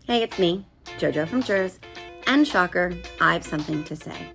Hey, it's me, JoJo from Jerz, and shocker, I've something to say.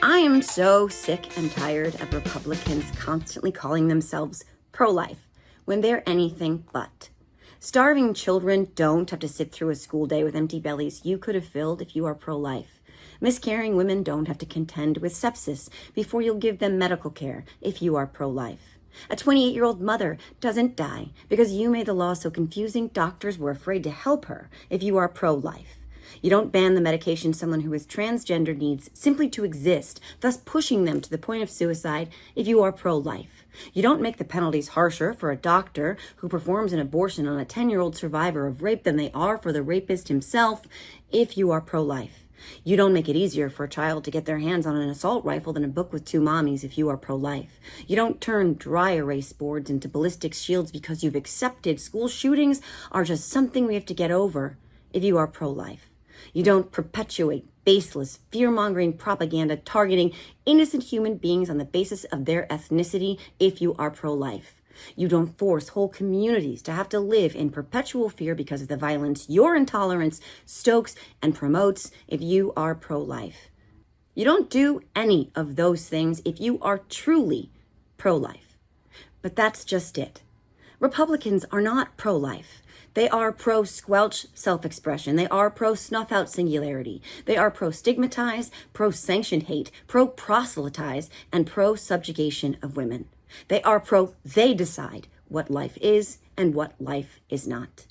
I am so sick and tired of Republicans constantly calling themselves pro-life when they're anything but. Starving children don't have to sit through a school day with empty bellies you could have filled if you are pro-life. Miscarrying women don't have to contend with sepsis before you'll give them medical care if you are pro-life. A 28-year-old mother doesn't die because you made the law so confusing doctors were afraid to help her if you are pro-life. You don't ban the medication someone who is transgender needs simply to exist, thus pushing them to the point of suicide if you are pro-life. You don't make the penalties harsher for a doctor who performs an abortion on a 10-year-old survivor of rape than they are for the rapist himself if you are pro-life. You don't make it easier for a child to get their hands on an assault rifle than a book with two mommies if you are pro-life. You don't turn dry erase boards into ballistic shields because you've accepted school shootings are just something we have to get over if you are pro-life. You don't perpetuate baseless, fear-mongering propaganda targeting innocent human beings on the basis of their ethnicity if you are pro-life. You don't force whole communities to have to live in perpetual fear because of the violence your intolerance stokes and promotes if you are pro-life. You don't do any of those things if you are truly pro-life. But that's just it. Republicans are not pro-life. They are pro-squelch self-expression. They are pro-snuff-out singularity. They are pro-stigmatize, pro-sanctioned hate, pro-proselytize, and pro-subjugation of women. They are they decide what life is and what life is not.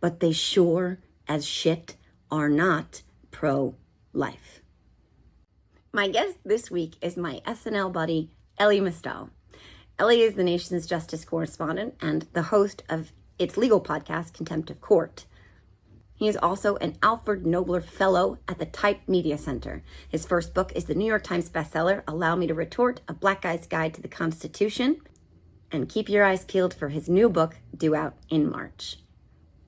But they sure as shit are not pro-life. My guest this week is my SNL buddy, Elie Mystal. Elie is the nation's justice correspondent and the host of its legal podcast, Contempt of Court. He is also an Alfred Nobler Fellow at the Type Media Center. His first book is the New York Times bestseller, Allow Me to Retort, A Black Guy's Guide to the Constitution. And keep your eyes peeled for his new book, due out in March.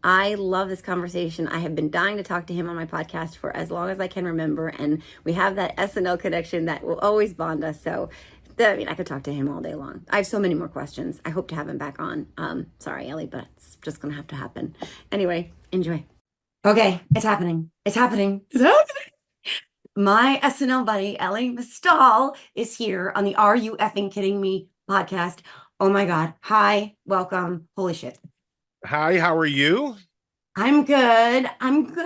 I love this conversation. I have been dying to talk to him on my podcast for as long as I can remember. And we have that SNL connection that will always bond us. So, I could talk to him all day long. I have so many more questions. I hope to have him back on. Sorry, Elie, but it's just going to have to happen. Anyway, enjoy. Okay, it's happening. It's happening. It's happening. My SNL buddy, Elie Mystal, is here on the Are You Effing Kidding Me podcast. Oh my God. Hi, welcome. Holy shit. Hi, how are you? I'm good.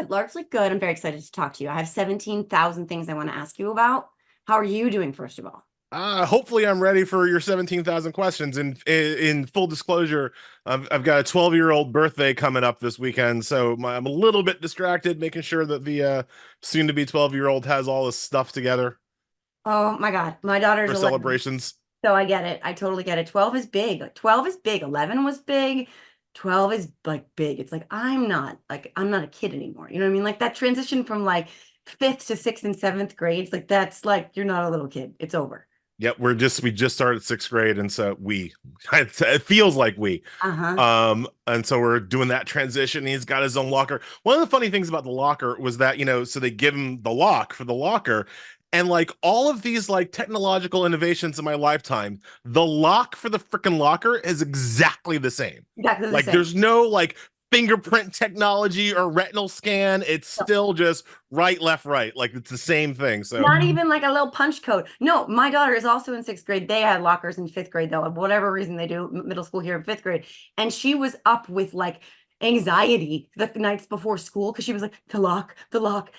Largely good. I'm very excited to talk to you. I have 17,000 things I want to ask you about. How are you doing, first of all? Hopefully I'm ready for your 17,000 questions. In full disclosure, I've got a 12-year-old birthday coming up this weekend, so I'm a little bit distracted, making sure that the soon-to-be 12-year-old has all his stuff together. Oh my God, my daughter's for 11, celebrations. so I get it. I totally get it. 12 is big. 12 is big. 11 was big. 12 is like big. It's like I'm not a kid anymore. You know what I mean? Like that transition from like 5th to 6th and 7th grades. Like that's like you're not a little kid. It's over. Yep, we just started 6th grade, and so it feels like we. And so we're doing that transition. He's got his own locker. One of the funny things about the locker was that, so they give him the lock for the locker, and like all of these like technological innovations in my lifetime, the lock for the freaking locker is exactly the same. Exactly the same. There's no like fingerprint technology or retinal scan. It's still just right, left, right. Like it's the same thing. So not even like a little punch code. No, my daughter is also in 6th grade. They had lockers in 5th grade, though, of whatever reason they do middle school here in 5th grade. And she was up with like anxiety the nights before school because she was like, the lock.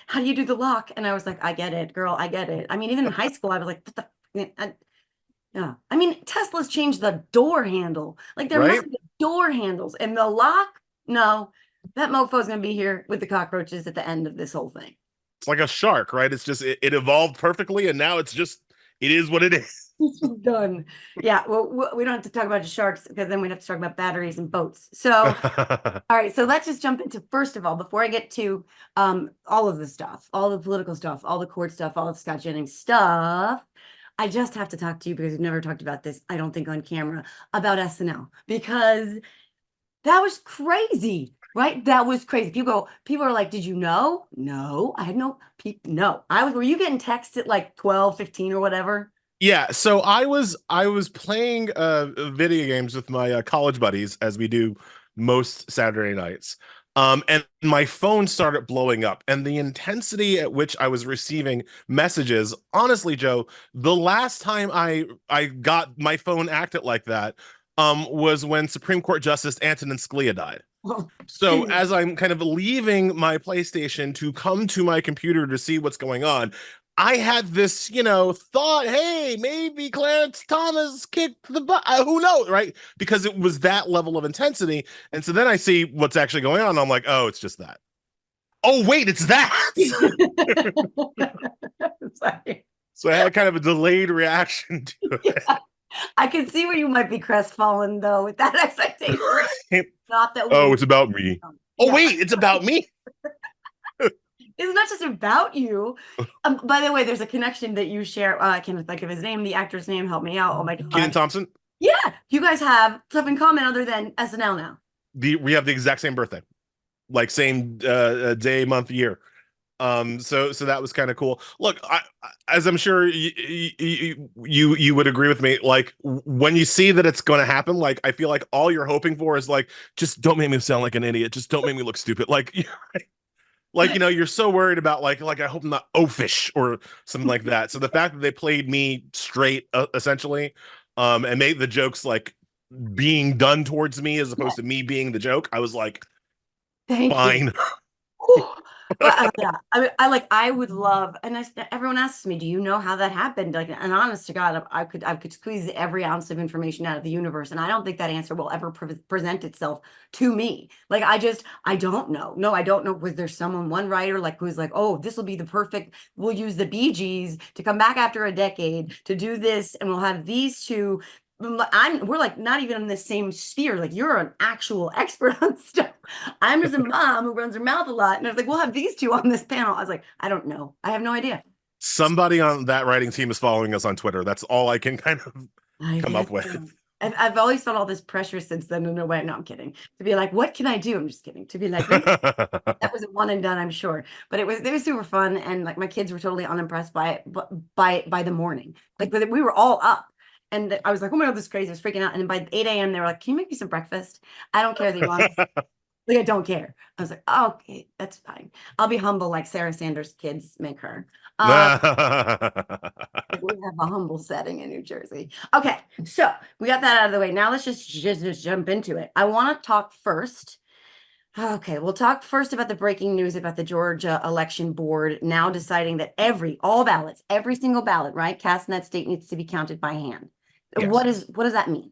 How do you do the lock? And I was like, I get it, girl. I get it. I mean, even in high school, I was like, what the yeah. I mean, Tesla's changed the door handle. Like there must be door handles, and the lock. No, that mofo's going to be here with the cockroaches at the end of this whole thing. It's like a shark, right? It's just, it evolved perfectly, and now it is what it is. It's done. Yeah, well, we don't have to talk about the sharks because then we'd have to talk about batteries and boats. So, all right, so let's just jump into, first of all, before I get to all of the stuff, all the political stuff, all the court stuff, all the Scott Jennings stuff, I just have to talk to you because we've never talked about this, I don't think, on camera, about SNL, because that was crazy, right? That was crazy. People are like, did you know? No, I had no. Were you getting texts at like 12, 15 or whatever? Yeah, so I was playing video games with my college buddies, as we do most Saturday nights. And my phone started blowing up, and the intensity at which I was receiving messages, honestly, Joe, the last time I got my phone acted like that, was when Supreme Court Justice Antonin Scalia died. Oh, So as I'm kind of leaving my PlayStation to come to my computer to see what's going on, I had this, thought, hey, maybe Clarence Thomas kicked the butt. Who knows, right? Because it was that level of intensity. And so then I see what's actually going on. And I'm like, oh, it's just that. Oh, wait, it's that. sorry. So I had kind of a delayed reaction to it. Yeah. I can see where you might be crestfallen though with that expectation. Right? Not that Oh, it's about me. Oh, yeah. wait, it's about me. It's not just about you. By the way, there's a connection that you share. I can't think of his name, the actor's name. Help me out. Oh my God. Kenan Thompson. Yeah, you guys have stuff in common other than SNL now. We have the exact same birthday, like same day, month, year. So that was kind of cool. Look, as I'm sure you would agree with me, like when you see that it's going to happen, like I feel like all you're hoping for is like, just don't make me sound like an idiot. Just don't make me look stupid. Like, like you're so worried about like I hope I'm not oafish or something like that. So the fact that they played me straight, essentially, and made the jokes like being done towards me as opposed to me being the joke, I was like, Thank fine. you. Yeah, I would love, and everyone asks me, do you know how that happened? Like, and honest to God, I could squeeze every ounce of information out of the universe, and I don't think that answer will ever present itself to me. Like, I don't know. No, I don't know. Was there one writer like who's like, oh, this will be the perfect, we'll use the Bee Gees to come back after a decade to do this, and we'll have these two. We're like not even in the same sphere. Like you're an actual expert on stuff. I'm just a mom who runs her mouth a lot. And I was like, we'll have these two on this panel. I was like, I don't know. I have no idea. Somebody on that writing team is following us on Twitter. That's all I can kind of come up with. So. I've always felt all this pressure since then. No way, no, I'm kidding. To be like, what can I do? I'm just kidding. To be like, that was a one and done, I'm sure. But it was super fun, and like my kids were totally unimpressed by it. But by the morning, like we were all up. And I was like, oh my God, this is crazy. I was freaking out. And by 8 a.m., they were like, can you make me some breakfast? I don't care that you want. Like, I don't care. I was like, oh, okay, that's fine. I'll be humble like Sarah Sanders' kids make her. We have a humble setting in New Jersey. Okay, so we got that out of the way. Now let's just jump into it. I want to talk first. Okay, we'll talk first about the breaking news about the Georgia election board now deciding that all ballots, every single ballot, right, cast in that state needs to be counted by hand. Yes. What does that mean?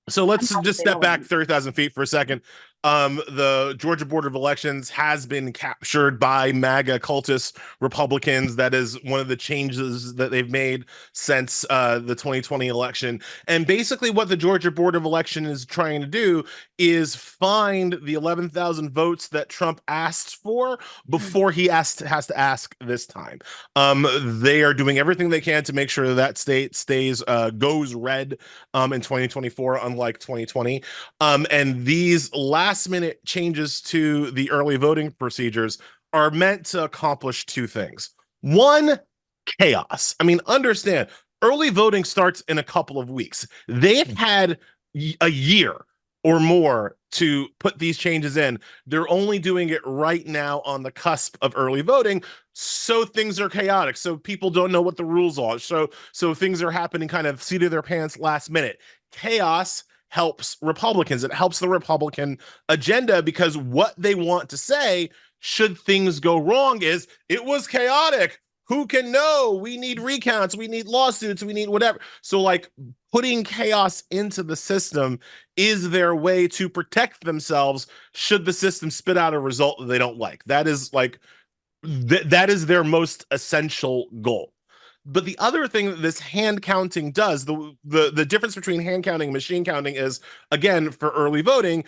So let's just step back 30,000 feet for a second. The Georgia Board of Elections has been captured by MAGA cultist Republicans. That is one of the changes that they've made since the 2020 election. And basically what the Georgia Board of Election is trying to do is find the 11,000 votes that Trump asked for before he has to ask this time. They are doing everything they can to make sure that state goes red in 2024, unlike 2020. And these last minute changes to the early voting procedures are meant to accomplish two things. One, chaos. I mean, understand, early voting starts in a couple of weeks. They've had a year or more to put these changes in. They're only doing it right now on the cusp of early voting, so things are chaotic. So people don't know what the rules are. So things are happening kind of seat of their pants last minute. Chaos helps Republicans. It helps the Republican agenda because what they want to say, should things go wrong, is it was chaotic. Who can know? We need recounts. We need lawsuits. We need whatever. So like putting chaos into the system is their way to protect themselves should the system spit out a result that they don't like. That is like, that is their most essential goal. But the other thing that this hand counting does, the difference between hand counting and machine counting is, again, for early voting,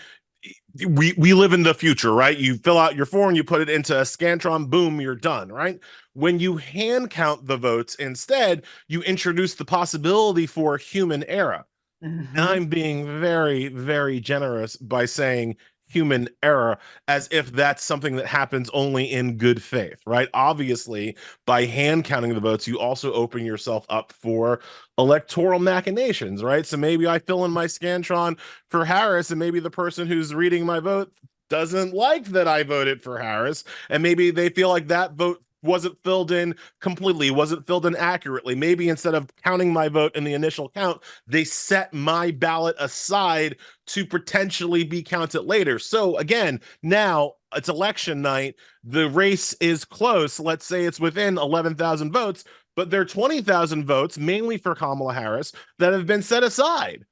we live in the future, right? You fill out your form, you put it into a Scantron, boom, you're done, right? When you hand count the votes instead, you introduce the possibility for human error. And I'm being very, very generous by saying human error, as if that's something that happens only in good faith, right? Obviously, by hand counting the votes, you also open yourself up for electoral machinations, right? So maybe I fill in my Scantron for Harris, and maybe the person who's reading my vote doesn't like that I voted for Harris, and maybe they feel like that vote wasn't filled in completely, wasn't filled in accurately. Maybe instead of counting my vote in the initial count, they set my ballot aside to potentially be counted later. So again, now it's election night. The race is close. Let's say it's within 11,000 votes, but there are 20,000 votes, mainly for Kamala Harris, that have been set aside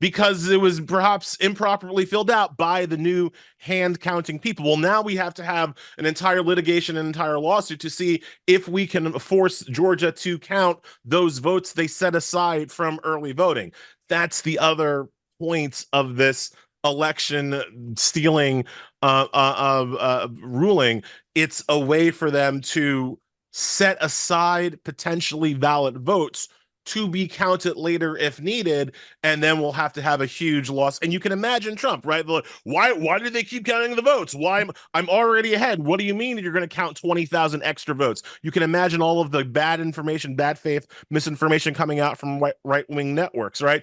because it was perhaps improperly filled out by the new hand counting people. Well, now we have to have an entire litigation, an entire lawsuit to see if we can force Georgia to count those votes they set aside from early voting. That's the other point of this election stealing ruling. It's a way for them to set aside potentially valid votes to be counted later if needed, and then we'll have to have a huge loss. And you can imagine Trump, right? Why do they keep counting the votes? I'm already ahead. What do you mean you're going to count 20,000 extra votes? You can imagine all of the bad information, bad faith, misinformation coming out from right-wing networks, right?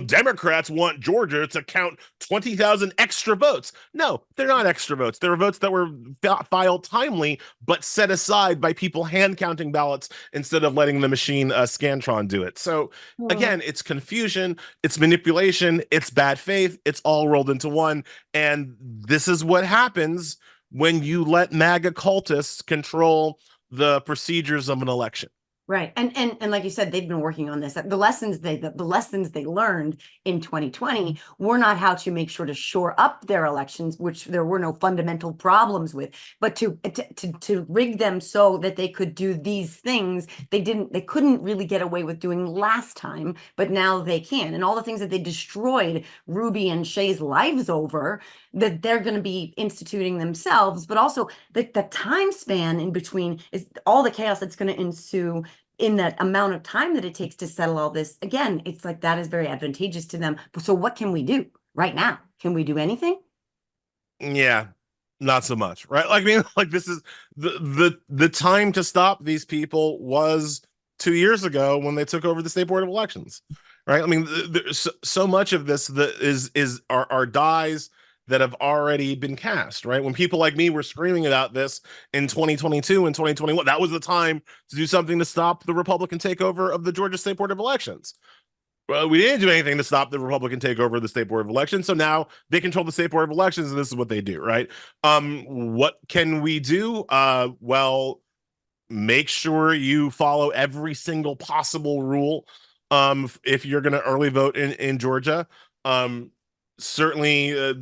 Democrats want Georgia to count 20,000 extra votes. No, they're not extra votes. They're votes that were filed timely, but set aside by people hand counting ballots instead of letting the machine Scantron do it. So again, it's confusion, it's manipulation, it's bad faith, it's all rolled into one. And this is what happens when you let MAGA cultists control the procedures of an election. Right. And like you said, they've been working on this. The lessons they learned in 2020 were not how to make sure to shore up their elections, which there were no fundamental problems with, but to rig them so that they could do these things they couldn't really get away with doing last time, but now they can. And all the things that they destroyed Ruby and Shay's lives over, that they're going to be instituting themselves, but also the time span in between is all the chaos that's going to ensue in that amount of time that it takes to settle all this. Again, it's like that is very advantageous to them. So what can we do right now? Can we do anything? Yeah, not so much, right? Like, I mean, like this is the time to stop these people was 2 years ago when they took over the state board of elections, right? I mean, there's so much of this that are dies that have already been cast, right? When people like me were screaming about this in 2022 and 2021, that was the time to do something to stop the Republican takeover of the Georgia State Board of Elections. Well, we didn't do anything to stop the Republican takeover of the State Board of Elections, so now they control the State Board of Elections, and this is what they do, right? What can we do? Well, make sure you follow every single possible rule if you're going to early vote in Georgia. Certainly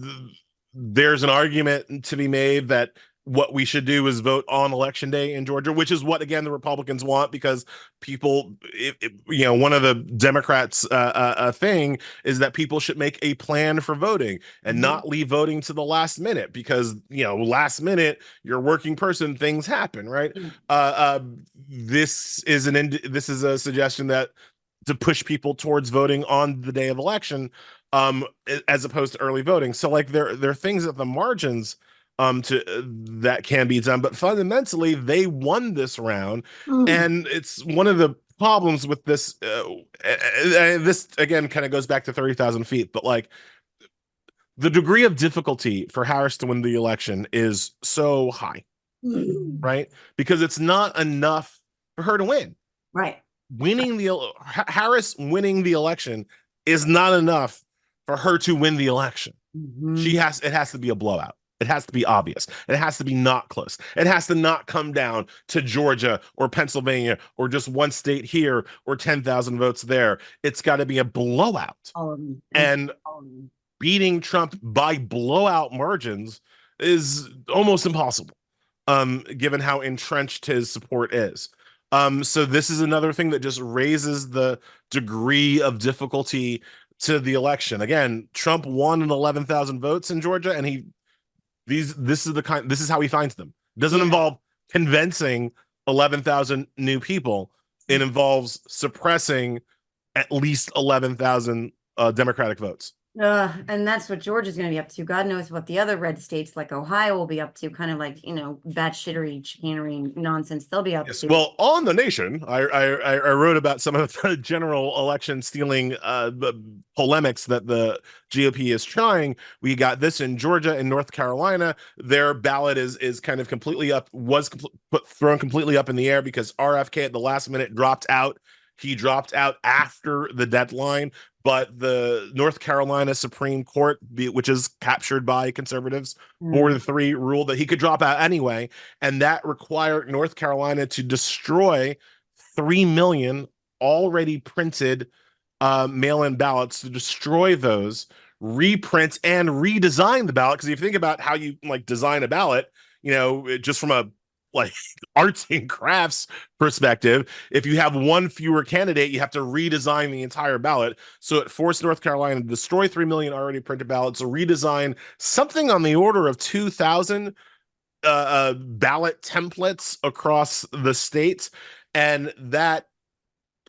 there's an argument to be made that what we should do is vote on election day in Georgia, which is what, again, the Republicans want, because people, one of the Democrats' thing is that people should make a plan for voting and not leave voting to the last minute, because, last minute, you're a working person, things happen, right? This is a suggestion that to push people towards voting on the day of election, as opposed to early voting. So like there are things at the margins that can be done, but fundamentally they won this round. And it's one of the problems with this. This again kind of goes back to 30,000 feet, but like the degree of difficulty for Harris to win the election is so high, right? Because it's not enough for her to win. Right. Harris winning the election is not enough for her to win the election. It has to be a blowout. It has to be obvious. It has to be not close. It has to not come down to Georgia or Pennsylvania or just one state here or 10,000 votes there. It's got to be a blowout. And beating Trump by blowout margins is almost impossible, given how entrenched his support is. So this is another thing that just raises the degree of difficulty to the election. Again, Trump won in 11,000 votes in Georgia, and this is how he finds them. It doesn't involve convincing 11,000 new people. It involves suppressing at least 11,000 Democratic votes. And that's what Georgia's going to be up to. God knows what the other red states like Ohio will be up to, kind of like, batshittery, chicanery nonsense they'll be up Yes. to. Well, on the Nation, I wrote about some of the general election stealing polemics that the GOP is trying. We got this in Georgia and North Carolina. Their ballot is kind of completely up, thrown completely up in the air because RFK at the last minute dropped out. He dropped out after the deadline, but the North Carolina Supreme Court, which is captured by conservatives, 4-3 ruled that he could drop out anyway, and that required North Carolina to destroy 3 million already printed mail-in ballots, to destroy those, reprint and redesign the ballot. Because if you think about how you like design a ballot, just from a like arts and crafts perspective, if you have one fewer candidate, you have to redesign the entire ballot. So it forced North Carolina to destroy 3 million already printed ballots, redesign something on the order of 2,000 ballot templates across the state, and that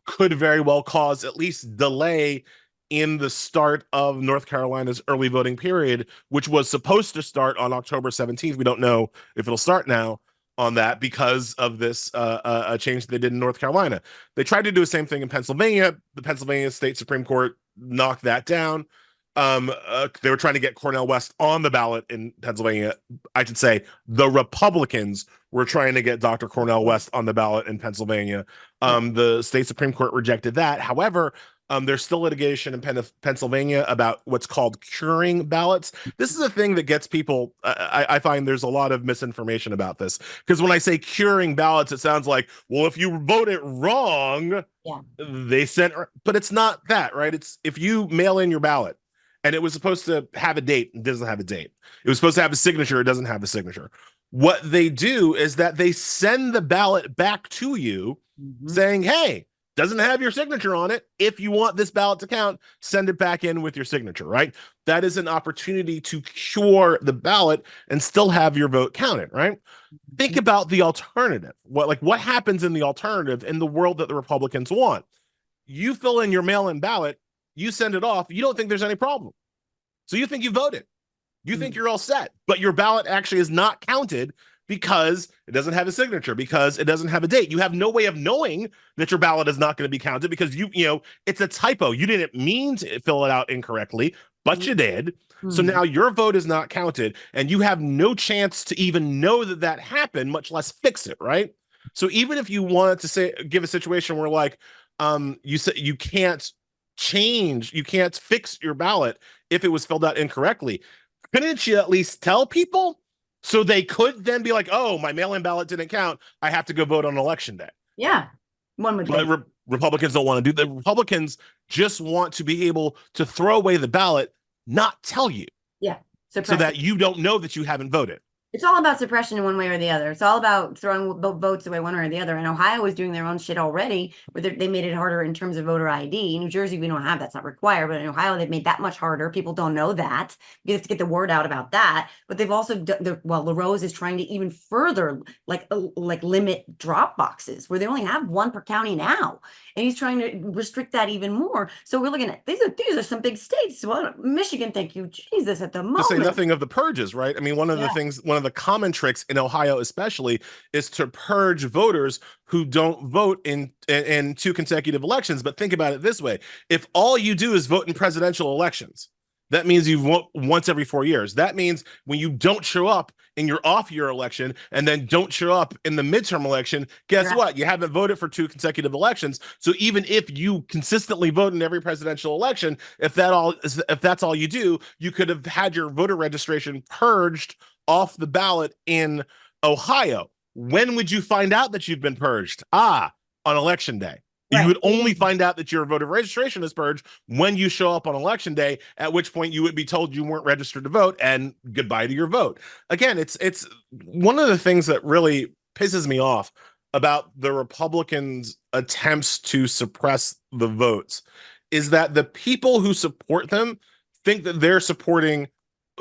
could very well cause at least delay in the start of North Carolina's early voting period, which was supposed to start on October 17th. We don't know if it'll start now on that because of this change they did in North Carolina. They tried to do the same thing in Pennsylvania. The Pennsylvania State Supreme Court knocked that down. They were trying to get Cornel West on the ballot in Pennsylvania. I should say the Republicans were trying to get Dr. Cornel West on the ballot in Pennsylvania. The state Supreme Court rejected that. However, there's still litigation in Pennsylvania about what's called curing ballots. This is a thing that gets people. I find there's a lot of misinformation about this, because when I say curing ballots, it sounds like, well, if you vote it wrong, Yeah. they sent, but it's not that, right? It's if you mail in your ballot and it was supposed to have a date, it doesn't have a date. It was supposed to have a signature, it doesn't have a signature. What they do is that they send the ballot back to you saying, hey, doesn't have your signature on it. If you want this ballot to count, send it back in with your signature, right? That is an opportunity to cure the ballot and still have your vote counted, right? Think about the alternative. What happens in the alternative in the world that the Republicans want? You fill in your mail-in ballot, you send it off, you don't think there's any problem. So you think you voted. You think you're all set, but your ballot actually is not counted because it doesn't have a signature, because it doesn't have a date. You have no way of knowing that your ballot is not going to be counted because it's a typo. You didn't mean to fill it out incorrectly, but you did. So now your vote is not counted, and you have no chance to even know that happened, much less fix it, right? So even if you wanted to give a situation where you say you can't fix your ballot if it was filled out incorrectly, couldn't you at least tell people so they could then be like, oh, my mail-in ballot didn't count, I have to go vote on election day? Yeah. One would think. But Republicans don't want to do. The Republicans just want to be able to throw away the ballot, not tell you. Yeah. So that you don't know that you haven't voted. It's all about suppression in one way or the other. It's all about throwing votes away one way or the other. And Ohio is doing their own shit already, where they made it harder in terms of voter ID. In New Jersey, we don't have that's not required, but in Ohio, they've made that much harder. People don't know that. You have to get the word out about that. But they've also LaRose is trying to even further like limit drop boxes, where they only have one per county now, and he's trying to restrict that even more. So we're looking at these are some big states. Well, Michigan, thank you, Jesus, at the moment. To say nothing of the purges, right? I mean, one of the common tricks in Ohio especially is to purge voters who don't vote in 2 consecutive elections. But think about it this way. If all you do is vote in presidential elections, that means you vote once every 4 years. That means when you don't show up in your off-year election and then don't show up in the midterm election, guess what? You haven't voted for 2 consecutive elections. So even if you consistently vote in every presidential election, if that's all you do, you could have had your voter registration purged off the ballot in Ohio. When would you find out that you've been purged? On election day. Right. You would only find out that your voter registration is purged when you show up on election day, at which point you would be told you weren't registered to vote, and goodbye to your vote. Again, it's one of the things that really pisses me off about the Republicans' attempts to suppress the votes is that the people who support them think that they're supporting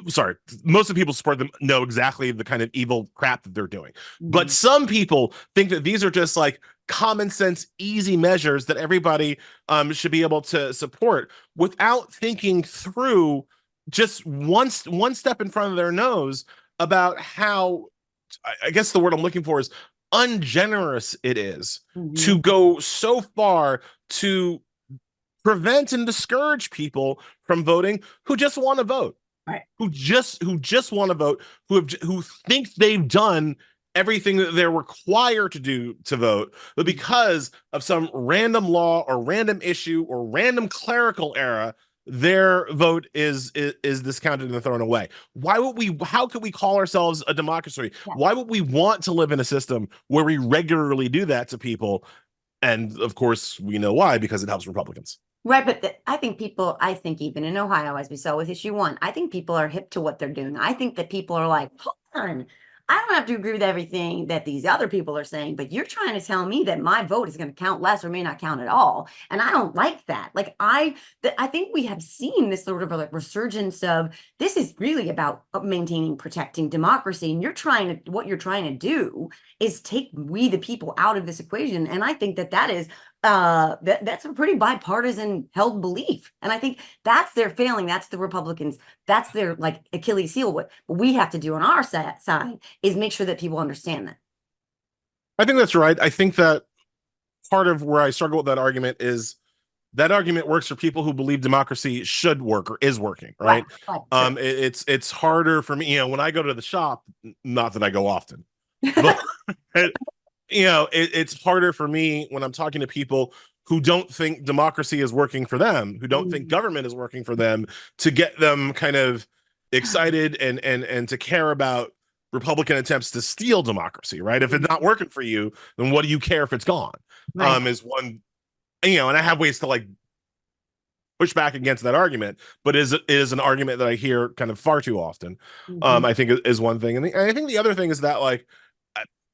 sorry, most of the people who support them know exactly the kind of evil crap that they're doing. But Mhm. some people think that these are just like common sense, easy measures that everybody should be able to support without thinking through just one step in front of their nose about how, I guess the word I'm looking for is ungenerous it is to Mhm. go so far to prevent and discourage people from voting who just want to vote, Right. who just want to vote, who think they've done everything that they're required to do to vote, but Mhm. because of some random law or random issue or random clerical error, their vote is discounted and thrown away. Why would we? How could we call ourselves a democracy? Yeah. Why would we want to live in a system where we regularly do that to people? And of course, we know why, because it helps Republicans. Right, but I think people, I think even in Ohio, as we saw with issue one, I think people are hip to what they're doing. I think that people are like, hold on, I don't have to agree with everything that these other people are saying, but you're trying to tell me that my vote is going to count less or may not count at all. And I don't like that. Like I think we have seen this sort of a like resurgence of this is really about maintaining, protecting democracy. And what you're trying to do is take we the people out of this equation. And I think that that is that's a pretty bipartisan held belief. And I think that's their failing. That's the Republicans. That's their like Achilles heel. What we have to do on our side is make sure that people understand that. I think that's right. I think that part of where I struggle with that argument is that argument works for people who believe democracy should work or is working, Right, right? right, true. It's harder for me, when I go to the shop, not that I go often, but it's harder for me when I'm talking to people who don't think democracy is working for them, who don't think Mm. government is working for them, to get them kind of excited and to care about Republican attempts to steal democracy, right? If it's not working for you, then what do you care if it's gone? Right. Is one, and I have ways to like push back against that argument, but is an argument that I hear kind of far too often. Mhm. I think is one thing, and I think the other thing is that like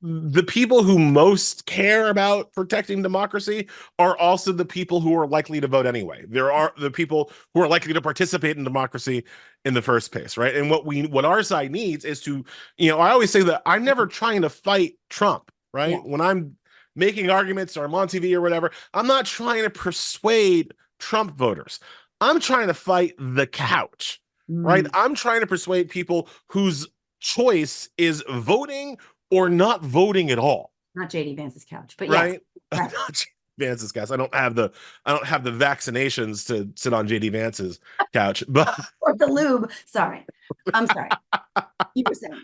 the people who most care about protecting democracy are also the people who are likely to vote anyway. There are the people who are likely to participate in democracy in the first place, right? And what our side needs is to, I always say that I'm never trying to fight Trump, Yeah. right? When I'm making arguments or I'm on TV or whatever, I'm not trying to persuade Trump voters. I'm trying to fight the couch, right? Mm. I'm trying to persuade people whose choice is voting or not voting at all, Not JD Vance's couch, but yes. right? Right. Vance's couch. I don't have the vaccinations to sit on JD Vance's couch, but Or the lube. Sorry. I'm sorry. You were saying.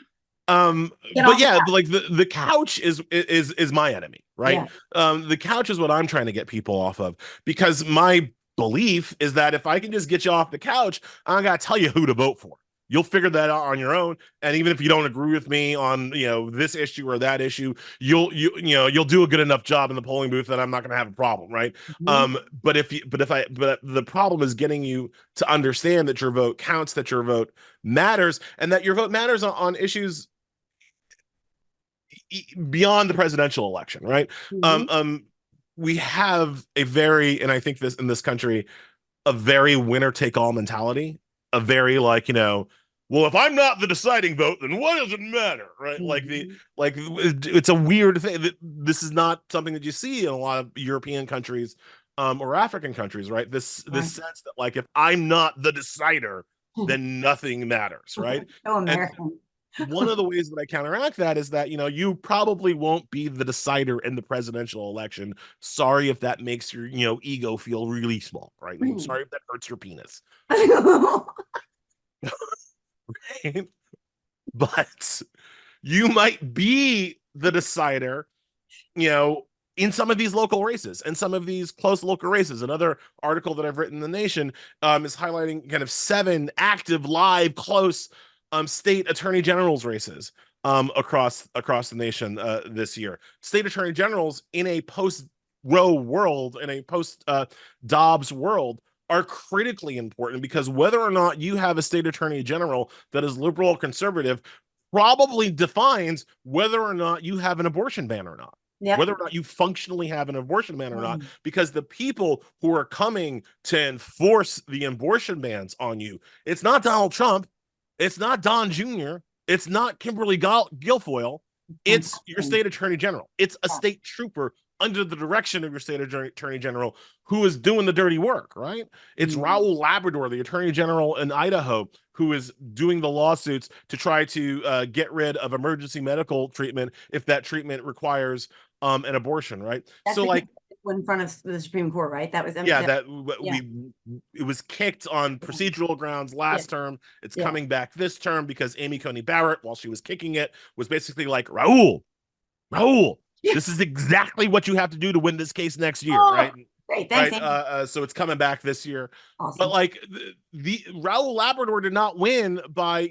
Get but off the yeah, couch. but like the couch is my enemy, right? Yeah. The couch is what I'm trying to get people off of, because my belief is that if I can just get you off the couch, I don't gotta tell you who to vote for. You'll figure that out on your own, and even if you don't agree with me on this issue or that issue, you'll do a good enough job in the polling booth that I'm not going to have a problem, right? Mhm. But the problem is getting you to understand that your vote counts, that your vote matters, and that your vote matters on issues beyond the presidential election, right? Um, Mhm. um, we have a very, and I think this in this country, a very winner take all mentality, a very like, well, if I'm not the deciding vote, then what does it matter, right? Mhm. It's a weird thing. This is not something that you see in a lot of European countries, or African countries, right? This Right. sense that like if I'm not the decider, then nothing matters, right? So And American. one of the ways that I counteract that is that, you probably won't be the decider in the presidential election. Sorry if that makes your, ego feel really small, right? And sorry if that hurts your penis. Right? But you might be the decider, you know, in some of these local races and some of these close local races. Another article that I've written in the Nation is highlighting kind of 7 active, live, close state attorney generals races across the nation this year. State attorney generals in a post Roe world, in a post Dobbs world, are critically important, because whether or not you have a state attorney general that is liberal or conservative probably defines whether or not you have an abortion ban or not, Yep. whether or not you functionally have an abortion ban or not, Mm. because the people who are coming to enforce the abortion bans on you, it's not Donald Trump, It's not Don Jr. It's not Kimberly Guilfoyle. It's your state attorney general. It's a state trooper under the direction of your state attorney general who is doing the dirty work, right? It's Raul Labrador, the attorney general in Idaho, who is doing the lawsuits to try to get rid of emergency medical treatment if that treatment requires an abortion, right? That's so like in front of the Supreme Court, right? That was it was kicked on procedural grounds last term. It's coming back this term because Amy Coney Barrett, while she was kicking it, was basically like, Raul, this is exactly what you have to do to win this case next year, right? Great, thanks. Right? So it's coming back this year. Awesome. But like the Raul Labrador did not win by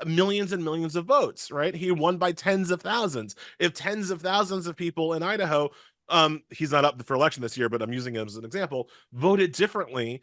millions and millions of votes, right? He won by tens of thousands. If tens of thousands of people in Idaho, he's not up for election this year, but I'm using him as an example, voted differently,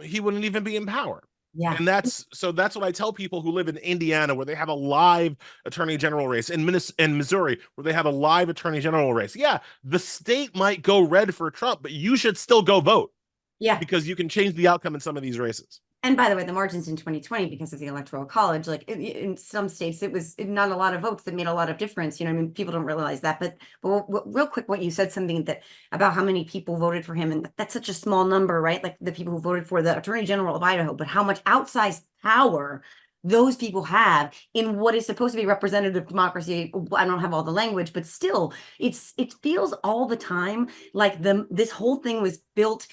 he wouldn't even be in power. Yeah. And that's what I tell people who live in Indiana, where they have a live attorney general race, in Missouri, where they have a live attorney general race. Yeah, the state might go red for Trump, but you should still go vote. Yeah. Because you can change the outcome in some of these races. And by the way, the margins in 2020, because of the Electoral College, like in some states, it was not a lot of votes that made a lot of difference. You know, I mean, people don't realize that. But real quick, what you said something that about how many people voted for him, and that's such a small number, right? Like the people who voted for the Attorney General of Idaho, but how much outsized power those people have in what is supposed to be representative democracy. I don't have all the language, but still, it feels all the time like this whole thing was built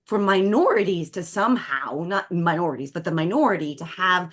for minorities to somehow, not minorities, but the minority to have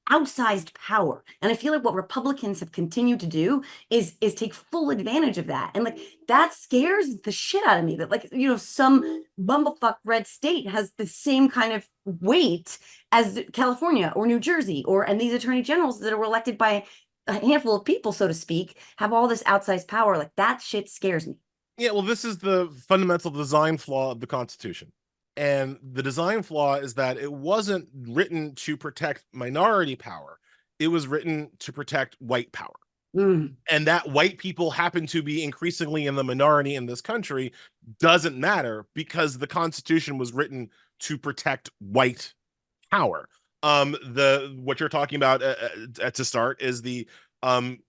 outsized power. And I feel like what Republicans have continued to do is take full advantage of that. And like that scares the shit out of me, that like, you know, some bumblefuck red state has the same kind of weight as California or New Jersey, and these attorney generals that are elected by a handful of people, so to speak, have all this outsized power. Like that shit scares me. Yeah, well, this is the fundamental design flaw of the Constitution. And the design flaw is that it wasn't written to protect minority power. It was written to protect white power. And that white people happen to be increasingly in the minority in this country doesn't matter, because the Constitution was written to protect white power. What you're talking about to start is the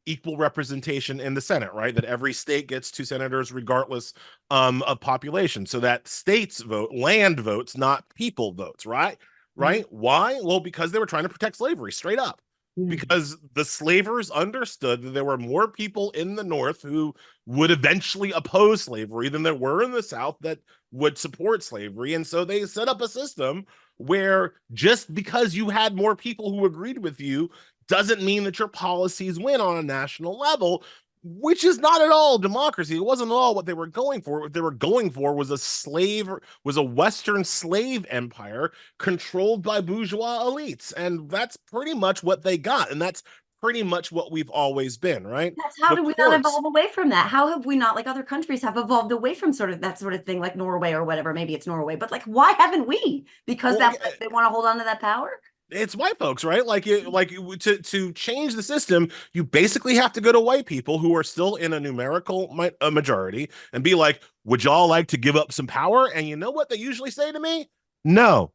equal representation in the Senate, right? That every state gets 2 senators regardless of population. So that states vote, land votes, not people votes, right? Right? Why? Well, because they were trying to protect slavery, straight up. Because the slavers understood that there were more people in the North who would eventually oppose slavery than there were in the South that would support slavery. And so they set up a system where just because you had more people who agreed with you doesn't mean that your policies win on a national level, which is not at all democracy. It wasn't at all what they were going for. What they were going for was a Western slave empire controlled by bourgeois elites. And that's pretty much what they got. And that's pretty much what we've always been, right? How did we not evolve away from that? How have we not, like other countries have evolved away from sort of that sort of thing, like Norway or whatever? Maybe it's Norway, but like, why haven't we? Because they want to hold on to that power? It's white folks, right? To change the system, you basically have to go to white people who are still in a numerical majority and be like, would y'all like to give up some power? And you know what they usually say to me? No.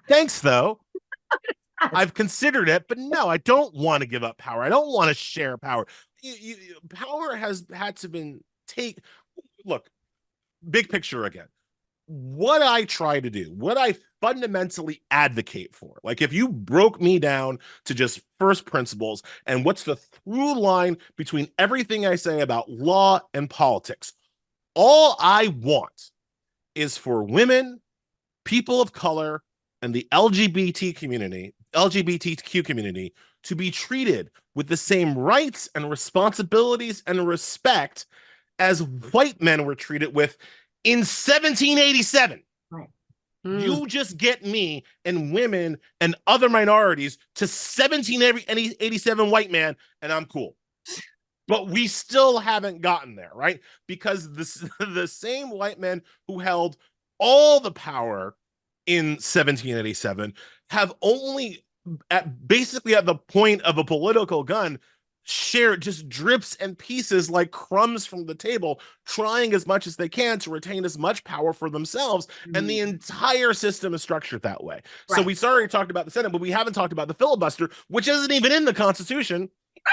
Thanks, though. I've considered it, but no, I don't want to give up power. I don't want to share power. Power has had to look, big picture again. What I try to do, what I fundamentally advocate for, like if you broke me down to just first principles and what's the through line between everything I say about law and politics, all I want is for women, people of color, and the LGBTQ community to be treated with the same rights and responsibilities and respect as white men were treated with in 1787. Right. You just get me and women and other minorities to 1787 white man, and I'm cool. But we still haven't gotten there, right? Because the same white men who held all the power in 1787 have only basically at the point of a political gun share just drips and pieces like crumbs from the table, trying as much as they can to retain as much power for themselves. And the entire system is structured that way. So we already talked about the Senate, but we haven't talked about the filibuster, which isn't even in the Constitution.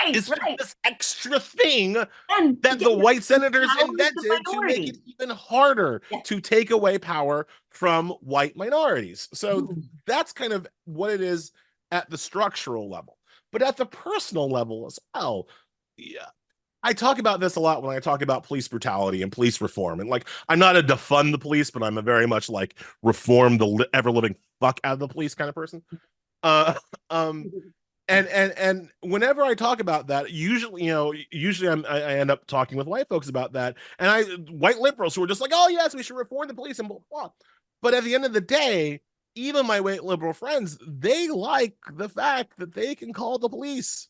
It's just this extra thing that the white senators invented to make it even harder to take away power from white minorities. So that's kind of what it is at the structural level. But at the personal level as well, yeah, I talk about this a lot when I talk about police brutality and police reform. And like, I'm not a defund the police, but I'm a very much like reform the ever living fuck out of the police kind of person. Uh, um, and whenever I talk about that, usually, I end up talking with white folks about that, and white liberals who are just like, oh yes, we should reform the police and blah blah. But at the end of the day, even my white liberal friends, they like the fact that they can call the police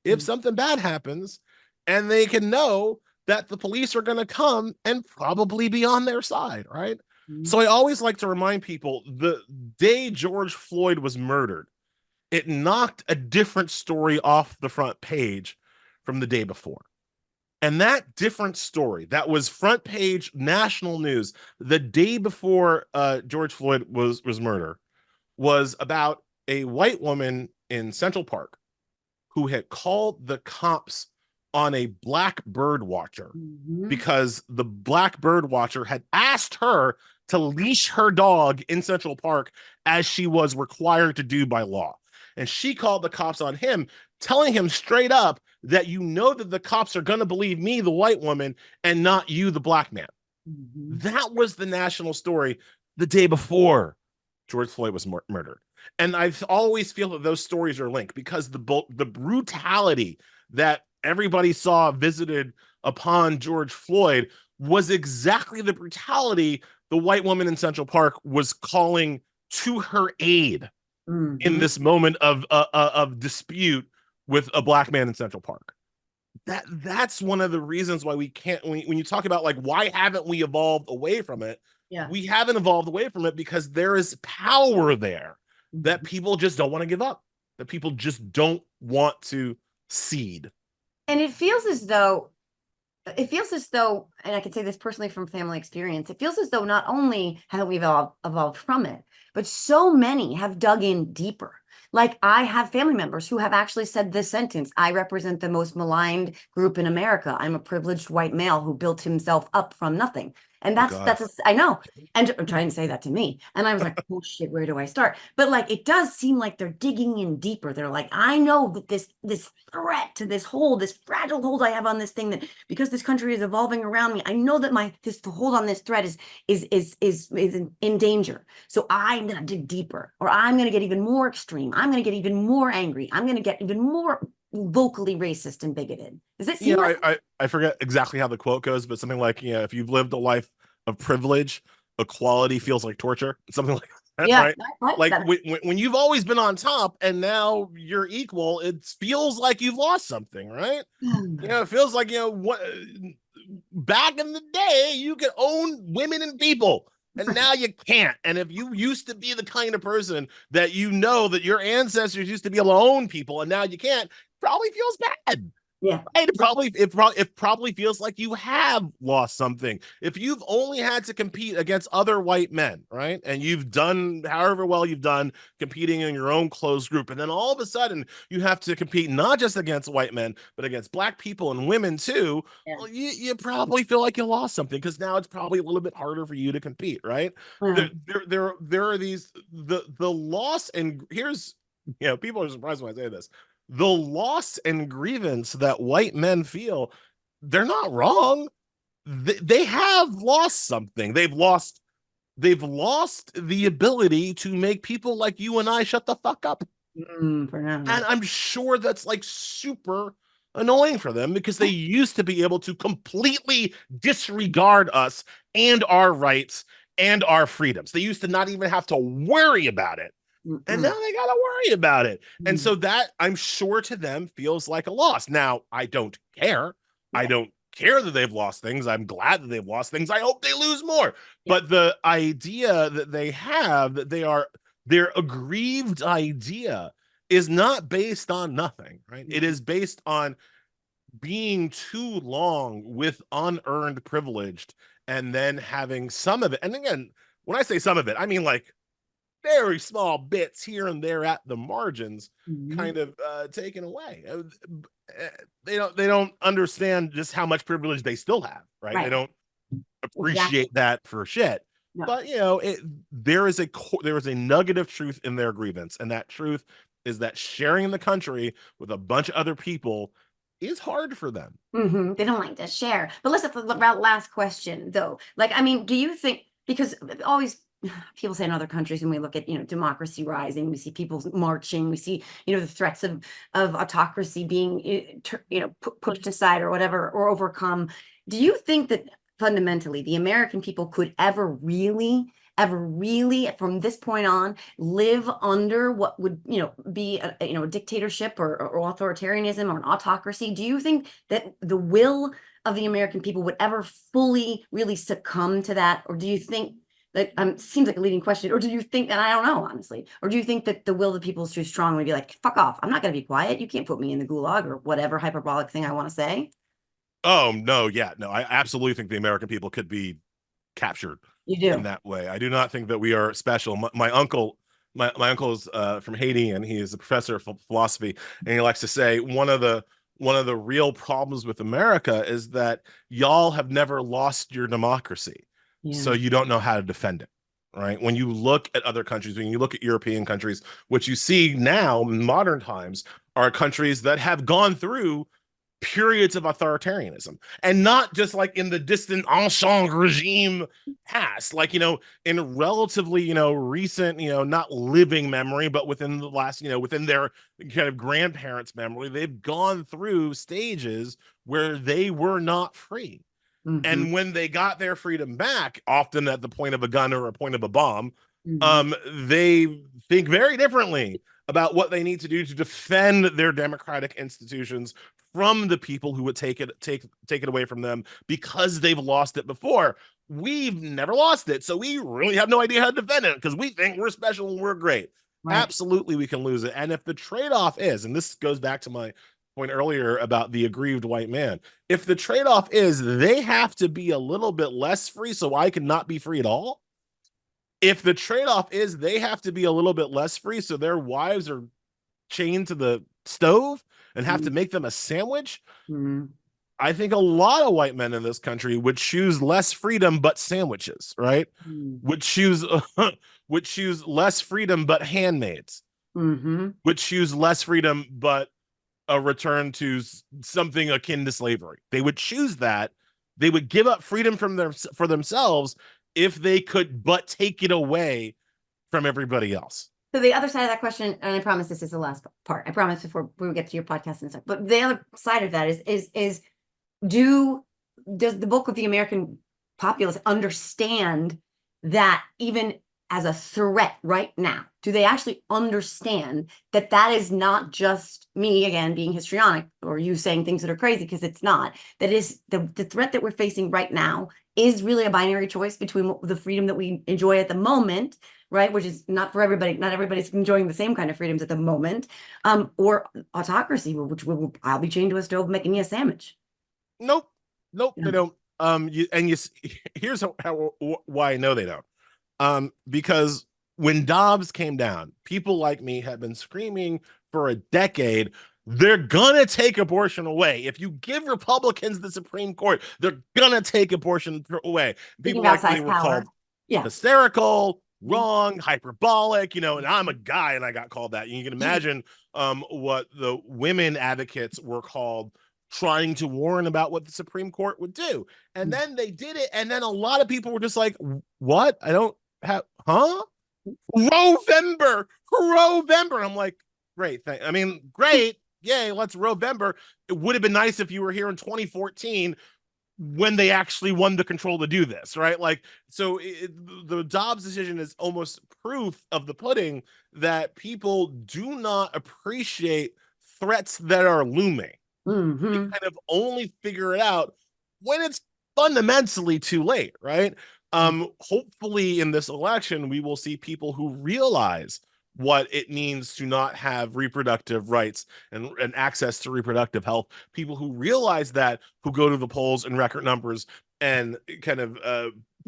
if something bad happens, and they can know that the police are going to come and probably be on their side, right? So I always like to remind people, the day George Floyd was murdered, it knocked a different story off the front page from the day before. And that different story that was front page national news the day before George Floyd was murdered was about a white woman in Central Park who had called the cops on a black bird watcher because the black bird watcher had asked her to leash her dog in Central Park as she was required to do by law. And she called the cops on him, telling him straight up that that the cops are going to believe me, the white woman, and not you, the black man. That was the national story the day before George Floyd was murdered. And I always feel that those stories are linked because the brutality that everybody saw visited upon George Floyd was exactly the brutality the white woman in Central Park was calling to her aid in this moment of dispute with a black man in Central Park. That's one of the reasons why we can't, when you talk about like, why haven't we evolved away from it? We haven't evolved away from it because there is power there that people just don't want to give up, that people just don't want to cede. And it feels as though, and I can say this personally from family experience, it feels as though not only have we evolved from it, but so many have dug in deeper. Like I have family members who have actually said this sentence: I represent the most maligned group in America. I'm a privileged white male who built himself up from nothing. And I know. And I'm trying to say that to me. And I was like, oh shit, where do I start? But like, it does seem like they're digging in deeper. They're like, I know that this threat to this fragile hold I have on this thing, that because this country is evolving around me, I know that the hold on this thread is in danger. So I'm going to dig deeper, or I'm going to get even more extreme. I'm going to get even more angry. I'm going to get even more vocally racist and bigoted. Does it seem like I forget exactly how the quote goes, but something like, if you've lived a life of privilege, equality feels like torture. Something like that, right? Like when you've always been on top and now you're equal, it feels like you've lost something, right? It feels like, what back in the day you could own women and people. And now you can't. And if you used to be the kind of person that that your ancestors used to be able to own people, and now you can't, probably feels bad. Yeah. Right? It probably feels like you have lost something. If you've only had to compete against other white men, right? And you've done however well you've done competing in your own closed group. And then all of a sudden you have to compete not just against white men, but against black people and women too. Yeah. Well, you probably feel like you lost something because now it's probably a little bit harder for you to compete, right? Yeah. There are these, the loss, and here's, people are surprised when I say this. The loss and grievance that white men feel, they're not wrong. They have lost something. They've lost the ability to make people like you and I shut the fuck up. And I'm sure that's like super annoying for them because they used to be able to completely disregard us and our rights and our freedoms. They used to not even have to worry about it. And now they gotta worry about it. And so that, I'm sure, to them feels like a loss. Now, I don't care. I don't care that they've lost things. I'm glad that they've lost things. I hope they lose more. But the idea that they have, that their aggrieved idea is not based on nothing, right? It is based on being too long with unearned privileged and then having some of it. And again, when I say some of it, I mean like very small bits here and there at the margins, kind of taken away. They don't understand just how much privilege they still have, right? They don't appreciate that for shit. No. But there is a nugget of truth in their grievance, and that truth is that sharing the country with a bunch of other people is hard for them. They don't like to share. But let's about last question though. Like, I mean, do you think, because always people say in other countries, when we look at, democracy rising, we see people marching, we see, the threats of autocracy being, pushed aside or whatever, or overcome. Do you think that fundamentally the American people could ever really, from this point on, live under what would, be a dictatorship or authoritarianism or an autocracy? Do you think that the will of the American people would ever fully really succumb to that? Or do you think that seems like a leading question, or do you think, and I don't know, honestly, or do you think that the will of the people is too strong and be like, fuck off, I'm not going to be quiet, you can't put me in the gulag, or whatever hyperbolic thing I want to say? Oh no, yeah, no, I absolutely think the American people could be captured You do? in that way. I do not think that we are special. My uncle, my uncle is from Haiti, and he is a professor of philosophy, and he likes to say one of the real problems with America is that y'all have never lost your democracy, so you don't know how to defend it. Right. When you look at other countries, when you look at European countries, what you see now in modern times are countries that have gone through periods of authoritarianism, and not just like in the distant ancient regime past, like, in relatively, recent, not living memory, but within the last, within their kind of grandparents' memory, they've gone through stages where they were not free. And when they got their freedom back, often at the point of a gun or a point of a bomb, they think very differently about what they need to do to defend their democratic institutions from the people who would take it away from them because they've lost it before. We've never lost it, so we really have no idea how to defend it because we think we're special and we're great. Right. Absolutely, we can lose it. And if the trade-off is, and this goes back to my point earlier about the aggrieved white man, if the trade-off is they have to be a little bit less free so I can not be free at all, if the trade-off is they have to be a little bit less free so their wives are chained to the stove and have to make them a sandwich, I think a lot of white men in this country would choose less freedom but sandwiches, right? Would choose less freedom but handmaids. Would choose less freedom but a return to something akin to slavery. They would choose that. They would give up freedom for themselves if they could but take it away from everybody else. So the other side of that question, and I promise this is the last part, I promise before we get to your podcast and stuff, but the other side of that is does the bulk of the American populace understand that even as a threat right now? Do they actually understand that that is not just me, again, being histrionic, or you saying things that are crazy, because it's not. That is the threat that we're facing right now is really a binary choice between the freedom that we enjoy at the moment, right, which is not for everybody. Not everybody's enjoying the same kind of freedoms at the moment, or autocracy, which I'll be chained to a stove making me a sandwich. Nope, they don't. Here's why I know they don't. Because when Dobbs came down, people like me have been screaming for a decade, they're gonna take abortion away. If you give Republicans the Supreme Court, they're gonna take abortion away. People like me were called hysterical, wrong, hyperbolic, and I'm a guy and I got called that. You can imagine what the women advocates were called, trying to warn about what the Supreme Court would do. And then they did it, and then a lot of people were just like, what? I don't have, huh? Rovember. I'm like, great. I mean, great. Yay, let's Rovember. It would have been nice if you were here in 2014 when they actually won the control to do this, right? Like, so the Dobbs decision is almost proof of the pudding that people do not appreciate threats that are looming. They kind of only figure it out when it's fundamentally too late, right? Hopefully in this election, we will see people who realize what it means to not have reproductive rights and access to reproductive health. People who realize that, who go to the polls in record numbers and kind of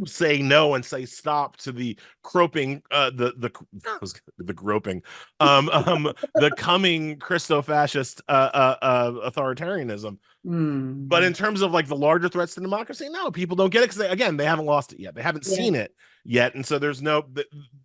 say no and say stop to the groping, the groping, the coming Christo-fascist authoritarianism. But in terms of like the larger threats to democracy, no, people don't get it because again, they haven't lost it yet. They haven't seen it yet, and so there's no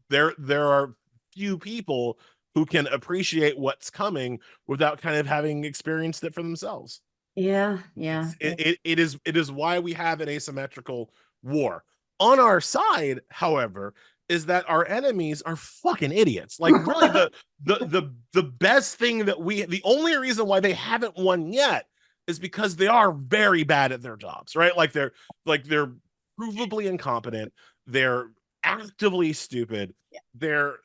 there are few people who can appreciate what's coming without kind of having experienced it for themselves. Yeah. It is why we have an asymmetrical war. On our side, however, is that our enemies are fucking idiots. Like really the best thing that the only reason why they haven't won yet is because they are very bad at their jobs, right? They're provably incompetent, they're actively stupid, they're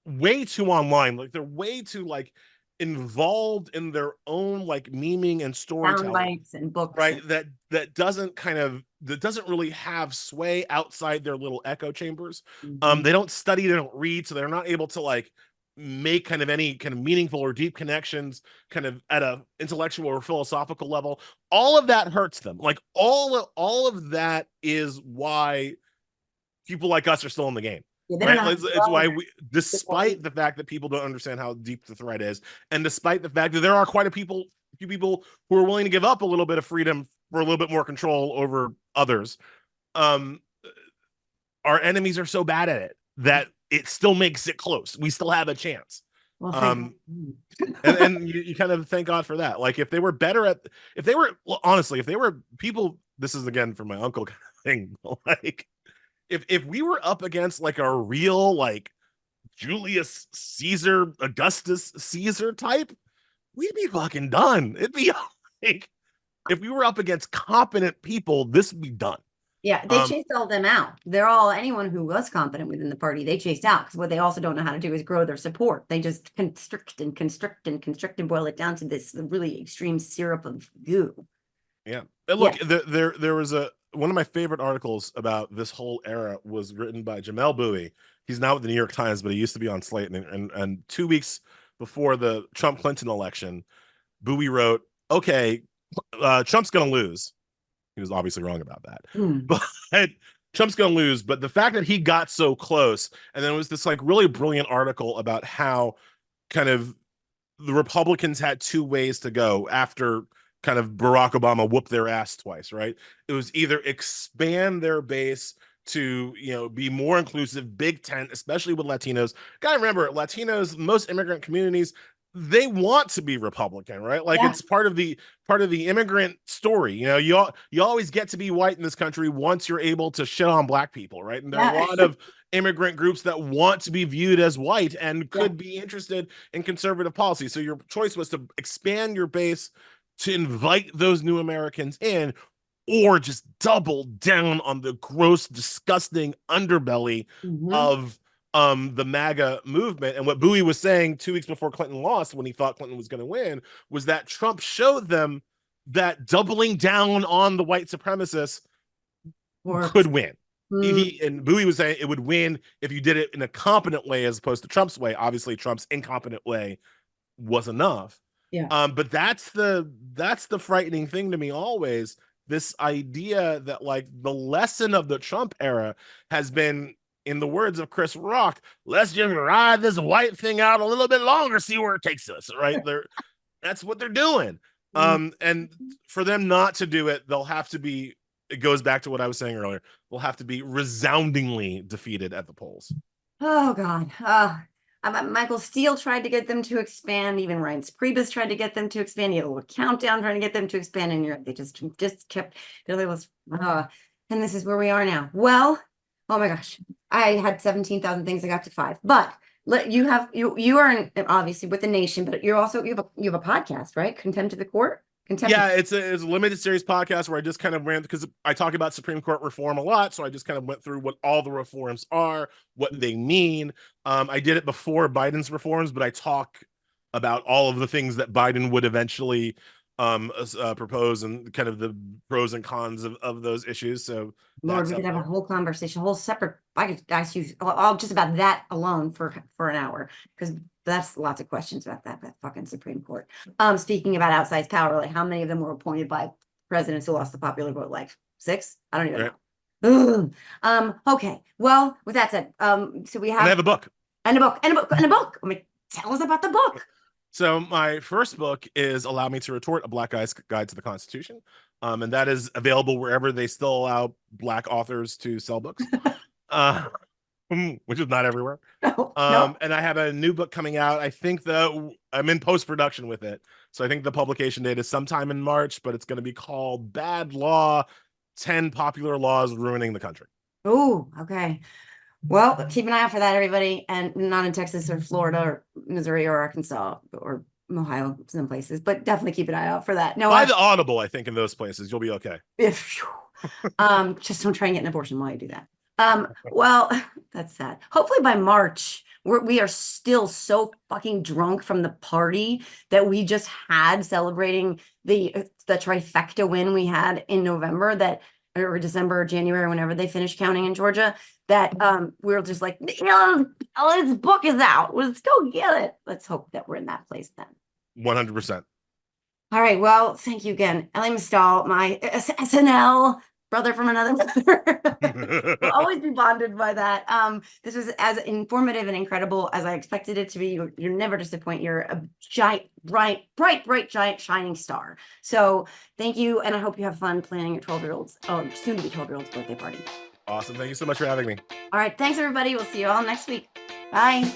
way too online, like they're way too like involved in their own like memeing and storytelling, bites and books, right? That doesn't really have sway outside their little echo chambers. They don't study, they don't read, so they're not able to like make kind of any kind of meaningful or deep connections kind of at a intellectual or philosophical level. All of that hurts them. Like all of that is why people like us are still in the game. Right? It's why we, despite the fact that people don't understand how deep the threat is, and despite the fact that there are quite a few people who are willing to give up a little bit of freedom for a little bit more control over others, our enemies are so bad at it that it still makes it close. We still have a chance. Well, and you kind of thank God for that. Like if they were honestly, if they were people, this is again for my uncle kind of thing, like if we were up against like a real like Julius Caesar, Augustus Caesar type, we'd be fucking done. It'd be like if we were up against competent people, this would be done. Yeah, they chased all them out. Anyone who was competent within the party, they chased out, because what they also don't know how to do is grow their support. They just constrict and boil it down to this really extreme syrup of goo. Yeah. And look, there was one of my favorite articles about this whole era was written by Jamel Bowie. He's now with the New York Times, but he used to be on Slate. And 2 weeks before the Trump-Clinton election, Bowie wrote, okay, Trump's going to lose. He was obviously wrong about that. But Trump's going to lose. But the fact that he got so close, and then it was this like really brilliant article about how kind of the Republicans had two ways to go after kind of Barack Obama whooped their ass twice, right? It was either expand their base to, be more inclusive, big tent, especially with Latinos. Gotta remember, Latinos, most immigrant communities, they want to be Republican, right? Like it's part of the immigrant story. You always get to be white in this country once you're able to shit on black people, right? And there are a lot of immigrant groups that want to be viewed as white and could be interested in conservative policy. So your choice was to expand your base to invite those new Americans in, or just double down on the gross, disgusting underbelly of the MAGA movement. And what Bowie was saying 2 weeks before Clinton lost, when he thought Clinton was going to win, was that Trump showed them that doubling down on the white supremacists could win. And Bowie was saying it would win if you did it in a competent way as opposed to Trump's way. Obviously, Trump's incompetent way was enough. But that's the frightening thing to me always. This idea that like the lesson of the Trump era has been, in the words of Chris Rock, let's just ride this white thing out a little bit longer, see where it takes us, right? That's what they're doing. And for them not to do it, they'll have to be, it goes back to what I was saying earlier, they'll have to be resoundingly defeated at the polls. Oh, God. Michael Steele tried to get them to expand. Even Ryan Priebus tried to get them to expand. You had a little countdown trying to get them to expand, and they just kept. And this is where we are now. Well, oh my gosh, I had 17,000 things. I got to 5, but you are obviously with the Nation, but you have a podcast, right? Contempt of the Court. Yeah, it's a limited series podcast where I just kind of ran, because I talk about Supreme Court reform a lot, so I just kind of went through what all the reforms are, what they mean. I did it before Biden's reforms, but I talk about all of the things that Biden would eventually propose and kind of the pros and cons of those issues. So Lord, we could have a whole conversation, a whole separate. I could ask you all just about that alone for an hour, because that's lots of questions about that fucking Supreme Court. Speaking about outsized power, like how many of them were appointed by presidents who lost the popular vote? Like 6? I don't even know. Okay. Well, with that said, so we have. And I have a book. And a book. And a book. And a book. I mean, tell us about the book. So my first book is Allow Me to Retort, A Black Guy's Guide to the Constitution. And that is available wherever they still allow Black authors to sell books, which is not everywhere. No. And I have a new book coming out. I think I'm in post-production with it. So I think the publication date is sometime in March, but it's going to be called Bad Law, 10 Popular Laws Ruining the Country. Oh, okay. Well, keep an eye out for that, everybody. And not in Texas or Florida or Missouri or Arkansas or Ohio, some places, but definitely keep an eye out for that. No, Buy the Audible, I think, in those places. You'll be okay. Just don't try and get an abortion while you do that. Well, that's sad. Hopefully by March, we are still so fucking drunk from the party that we just had celebrating the trifecta win we had in November, that or December or January, whenever they finish counting in Georgia, that we're just like, this book is out. Let's go get it. Let's hope that we're in that place then. 100%. All right. Well, thank you again, Elie Mystal, my SNL brother from another mother. We'll always be bonded by that. This was as informative and incredible as I expected it to be. You're never disappoint. You're a giant, bright, giant, shining star. So thank you. And I hope you have fun planning your 12-year-old's, soon to be 12-year-old's birthday party. Awesome. Thank you so much for having me. All right. Thanks, everybody. We'll see you all next week. Bye.